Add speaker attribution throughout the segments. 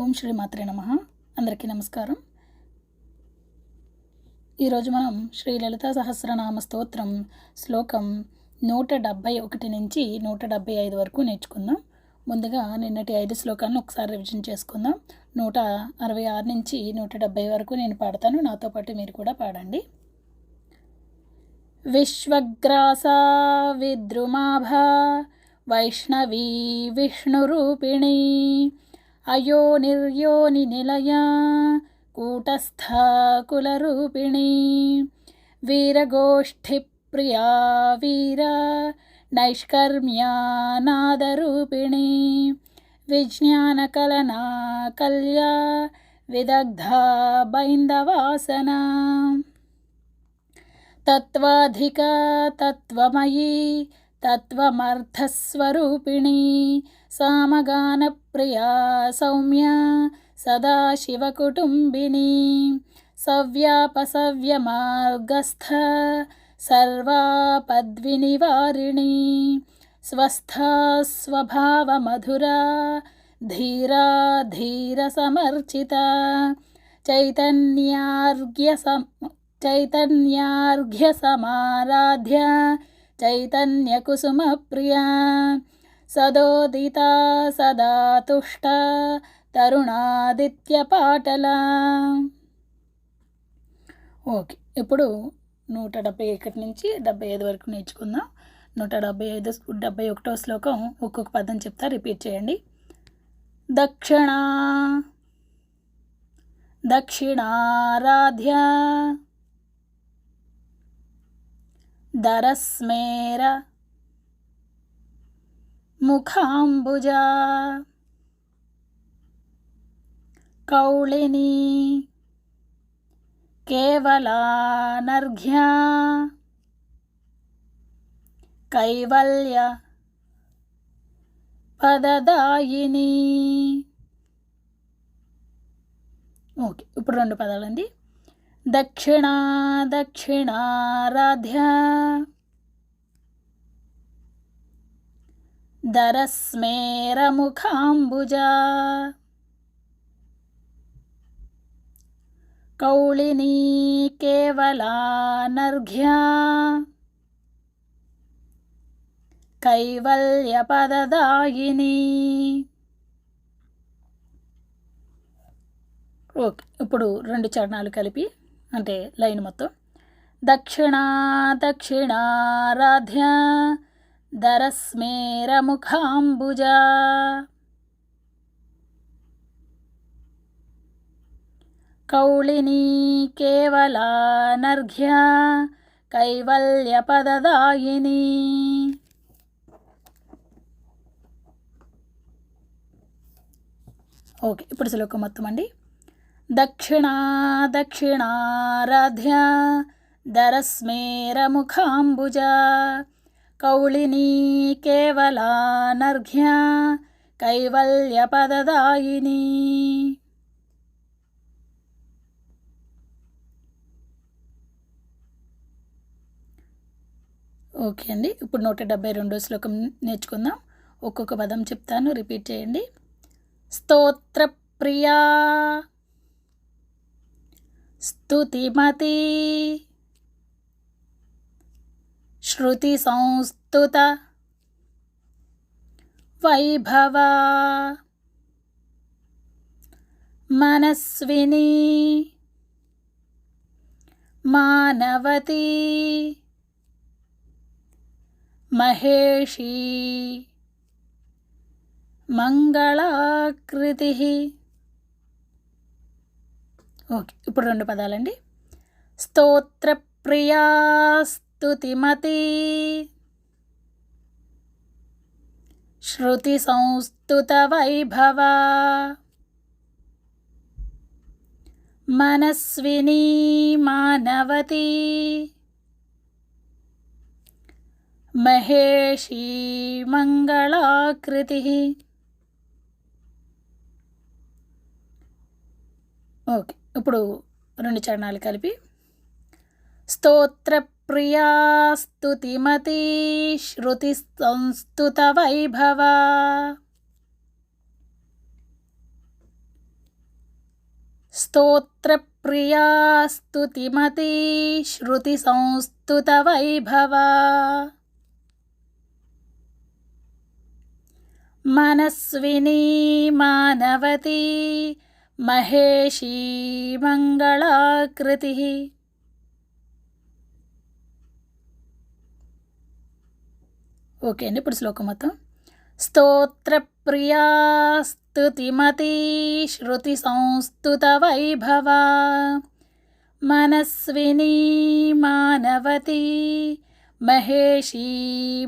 Speaker 1: ఓం శ్రీ మాత్రే నమః. అందరికీ నమస్కారం. ఈరోజు మనం శ్రీ లలితా సహస్రనామ స్తోత్రం శ్లోకం 171 నుంచి 175 వరకు నేర్చుకుందాం. ముందుగా నిన్నటి 5 శ్లోకాలను ఒకసారి రివిజన్ చేసుకుందాం. 166 నుంచి 170 వరకు నేను పాడతాను, నాతో పాటు మీరు కూడా పాడండి. విశ్వగ్రాసా విద్రుమాభా వైష్ణవీ విష్ణురూపిణీ అయో నిర్యోని నిలయా కూటస్థా కులరూపిణీ వీరగోష్ఠి ప్రియా వీర నైష్కర్మ్యా నాదరూపిణీ విజ్ఞానకలనా కల్యా విదగ్ధా బైందవాసనా తత్వాధిక తత్వమయీ తత్వమర్థస్వరూపిణీ సామగానప్రియా సౌమ్య సదాశివకుటుంబినీ సవ్యాపసవ్యమార్గస్థ సర్వాపద్వినివారిణీ స్వస్థా స్వభావమధురా ధీరా ధీరసమర్చితా చైతన్యార్ఘ్యసమారాధ్య చైతన్యకుసుమప్రియా సదోదితా సదా తుష్ట తరుణాదిత్యపాటలా. ఓకే, ఇప్పుడు 171 నుంచి 75 వరకు నేర్చుకుందాం. 171వ శ్లోకం ఒక్కొక్క పదం చెప్తా, రిపీట్ చేయండి. దక్షిణారాధ్య దరస్మేర ముఖాంబుజా కౌళినీ కేవలానర్ఘ్యా కైవల్య పదదాయిని. ఓకే, ఇప్పుడు 2 పదాలండి. దక్షిణారాధ్య దరస్మేరముఖాంబుజా కౌళినీ కేవలానర్ఘ్యా కైవల్యపదదాయిని. ఓకే, ఇప్పుడు 2 చరణాలు కలిపి, అంటే లైన్ మొత్తం. దక్షిణారాధ్య దరస్మేరముఖాంబుజా కౌళినీ కేవలానర్ఘ్యా కైవల్యపదదాయిని. ఓకే, ఇప్పుడు శ్లోకం మొత్తం అండి. దక్షిణారాధ్య దరస్మేరముఖాంబుజా కౌళినీ కేవలానర్ఘ్యా కైవల్యపదదాయిని. ఓకే అండి, ఇప్పుడు 172వ శ్లోకం నేర్చుకుందాం. ఒక్కొక్క పదం చెప్తాను, రిపీట్ చేయండి. స్తోత్రప్రియా స్తుతిమతి శృతి సంస్తుత వైభవా మనస్విని మానవతి మహేషీ మంగళాకృతి. ఓకే, ఇప్పుడు 2 పదాలండి. స్తోత్రప్రియా స్తుతిమతి శృతి సంస్తుత వైభవా మనస్విని మానవతి మహేషీ మంగళాకృతి. ఓకే, ఇప్పుడు 2 చరణాలు కలిపి. స్తోత్రప్రియా స్తుతిమతి శృతి సంస్తుత వైభవా స్తోత్రప్రియా స్తుతిమతి శృతి సంస్తుత వైభవ మనస్వినీ మానవతి మహేషీ మంగళాకృతి. ఓకే అండి, ఇప్పుడు శ్లోకం మొత్తం. స్తోత్రప్రియా స్తుతిమతి శృతి సంస్తుత వైభవ మనస్వినీ మానవతి మహేషీ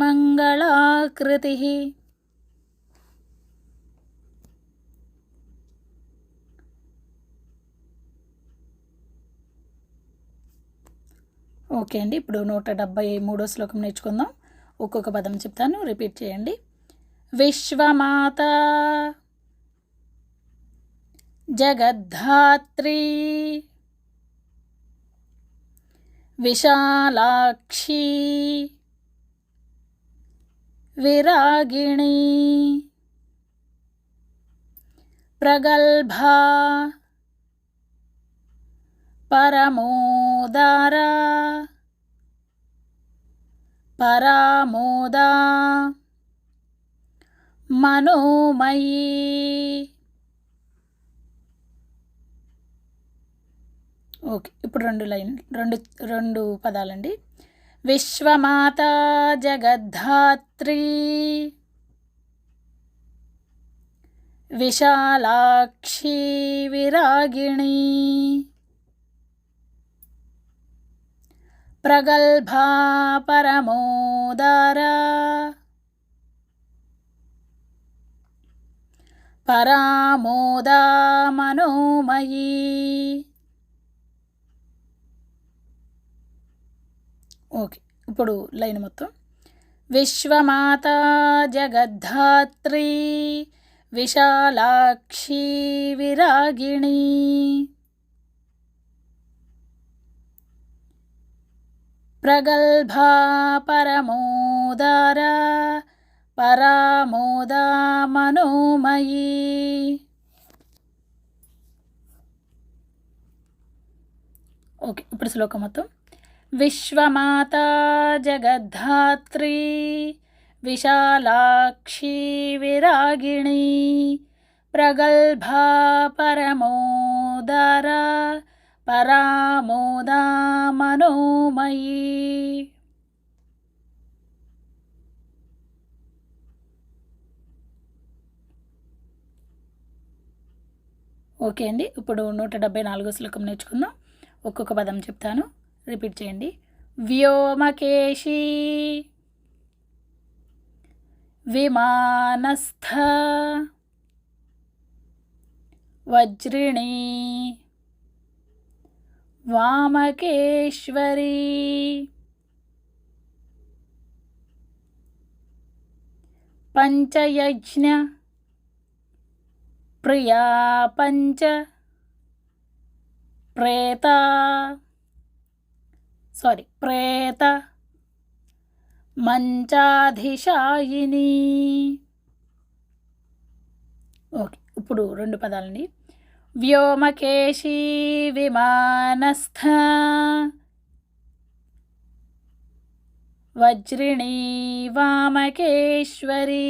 Speaker 1: మంగళాకృతి. ఓకే అండి, ఇప్పుడు 173వ శ్లోకం నేర్చుకుందాం. ఒక్కొక్క పదం చెప్తాను, రిపీట్ చేయండి. విశ్వమాత జగద్ధాత్రి విశాలాక్షి విరాగిణి ప్రగల్భా పరమోదారా పరామోదా మనోమయీ. ఓకే, ఇప్పుడు రెండు పదాలండి. విశ్వమాత జగద్ధాత్రి విశాలాక్షి విరాగిణి ప్రగల్భా పరమోదారా పరామోదా మనోమయీ. ఓకే, ఇప్పుడు లైన్ మొత్తం. విశ్వమాత జగద్ధాత్రి విశాలాక్షి విరాగిణి ప్రగల్భా పరమోదారా పరామోదా మనోమయీ. ఓకే, ఇప్పుడు శ్లోకం మొత్తం. విశ్వమాత జగద్ధాత్రి విశాలాక్షి విరాగిణి ప్రగల్భా పరమోదారా పరామోదా మనోమయీ. ఓకే అండి, ఇప్పుడు 174వ శ్లోకం నేర్చుకుందాం. ఒక్కొక్క పదం చెప్తాను, రిపీట్ చేయండి. వ్యోమకేశీ విమానస్థ వజ్రిణీ వామకేశ్వరీ పంచయజ్ఞ ప్రియా పంచ ప్రేత మంచాధిశాయిని. ఓకే, ఇప్పుడు రెండు పదాలండి. వ్యోమకేశీ విమానస్థ వజ్రిణీ వామకేశ్వరీ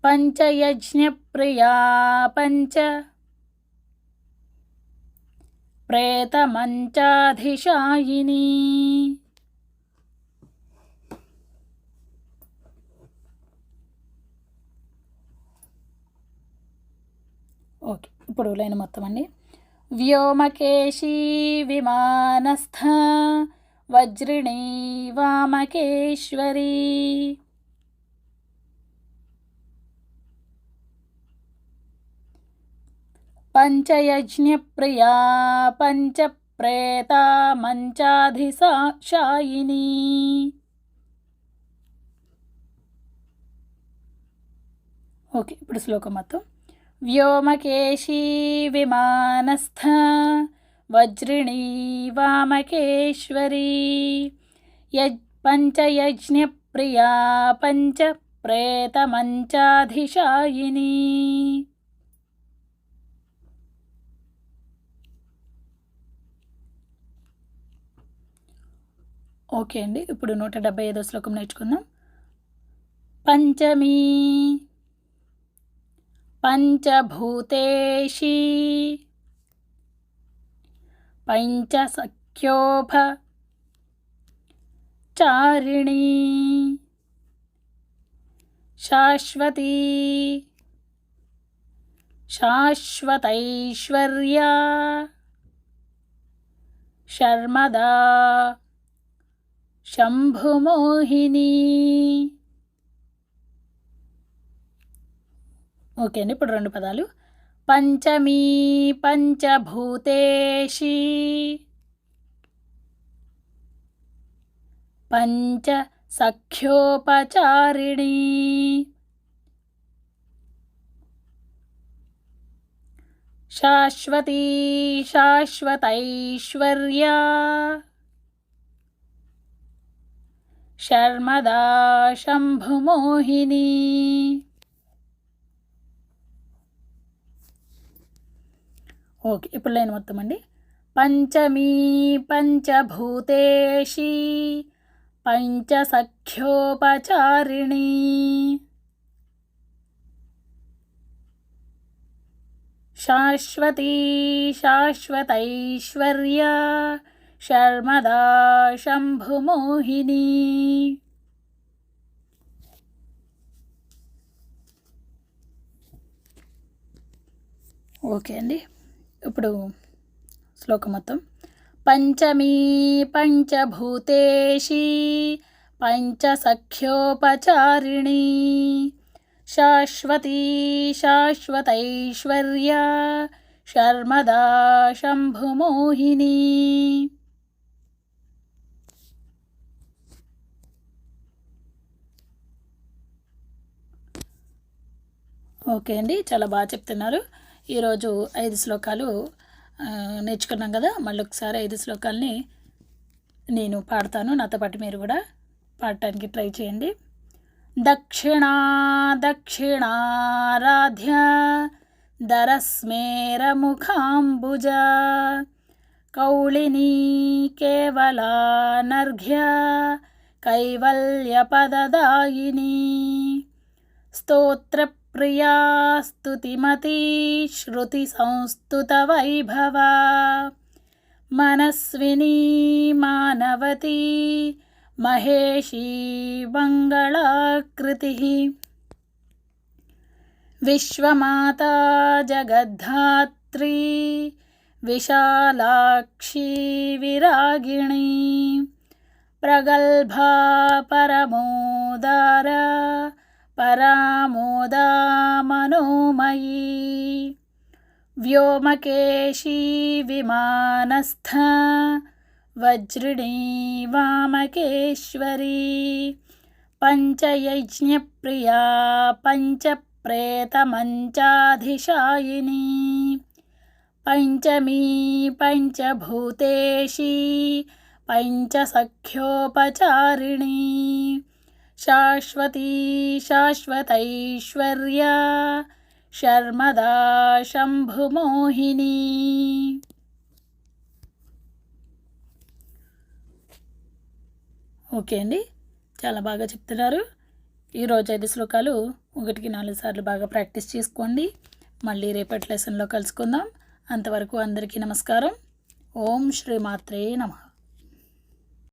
Speaker 1: పంచయజ్ఞప్రియా పంచ ప్రేతమంచాధిశాయిని. ఓకే, ఇప్పుడు లైన్ మొత్తం అండి. వ్యోమకేశీ విమానస్థ వజ్రిణీ వామకేశ్వరీ పంచయజ్ఞప్రియా పంచప్రేత మంచాధిశాయిని. ఓకే, ఇప్పుడు శ్లోకం మొత్తం. వ్యోమకేశీ విమానస్థ వజ్రిణీ వామకేశ్వరీ పంచయజ్ఞప్రియా పంచ ప్రేతమంచాధిశాయిని. ఓకే అండి, ఇప్పుడు 175వ శ్లోకం నేర్చుకుందాం. పంచమీ పంచభూతేషి పంచసఖ్యోపచారిణీ శాశ్వతీ శాశ్వతైశ్వర్యా శర్మదా శంభుమోహిని. ఓకే అండి, ఇప్పుడు 2 పదాలు. పంచమీ పంచభూతేషి పంచసఖ్యోపచారిణీ శాశ్వతీ శాశ్వతైశ్వర్యా శర్మదా శంభుమోహిని. ఓకే, ఇప్పుడు లైన్ మొత్తం అండి. పంచమీ పంచభూతేషి పంచసఖ్యోపచారిణీ శాశ్వతీ శాశ్వతైశ్వర్యా శర్మదా శంభుమోహిని. ఓకే అండి, ఇప్పుడు శ్లోకం మొత్తం. పంచమీ పంచభూతేషి పంచసఖ్యోపచారిణీ శాశ్వతీ శాశ్వతైశ్వర్యా శర్మదా శంభుమోహిని. ఓకే అండి, చాలా బాగా చెప్తున్నారు. ఈరోజు 5 శ్లోకాలు నేర్చుకున్నాం కదా. మళ్ళీ ఒకసారి 5 శ్లోకాలని నేను పాడతాను, నాతో పాటు మీరు కూడా పాడటానికి ట్రై చేయండి. దక్షిణా దక్షిణారాధ్య దరస్మేరముఖాంబుజ కౌళినీ కేవలానర్ఘ్య కైవల్యపదదాయిని స్తోత్రప్రియా స్తుతిమతి శృతి సంస్తుత వైభవ మనస్వినీ మానవతి మహేషీ మంగళాకృతి విశ్వమాతా జగద్ధాత్రీ విశాలాక్షీ విరాగిణీ ప్రగల్భా పరమోదారా పరామోదా మనోమయీ వ్యోమకేశీ విమానస్థ వజ్రిణీ వామకేశ్వరీ పంచయజ్ఞప్రియా పంచప్రేతమంచాధిశాయిని పంచమీ పంచభూతేషి పంచసఖ్యోపచారిణీ శాశ్వతీ శాశ్వతైశ్వర్యా శర్మదా శంభుమోహిని. ఓకే అండి, చాలా బాగా చెప్తున్నారు. ఈరోజు 5 శ్లోకాలు 1కి 4 సార్లు బాగా ప్రాక్టీస్ చేసుకోండి. మళ్ళీ రేపటి లెసన్లో కలుసుకుందాం. అంతవరకు అందరికీ నమస్కారం. ఓం శ్రీ మాత్రే నమః.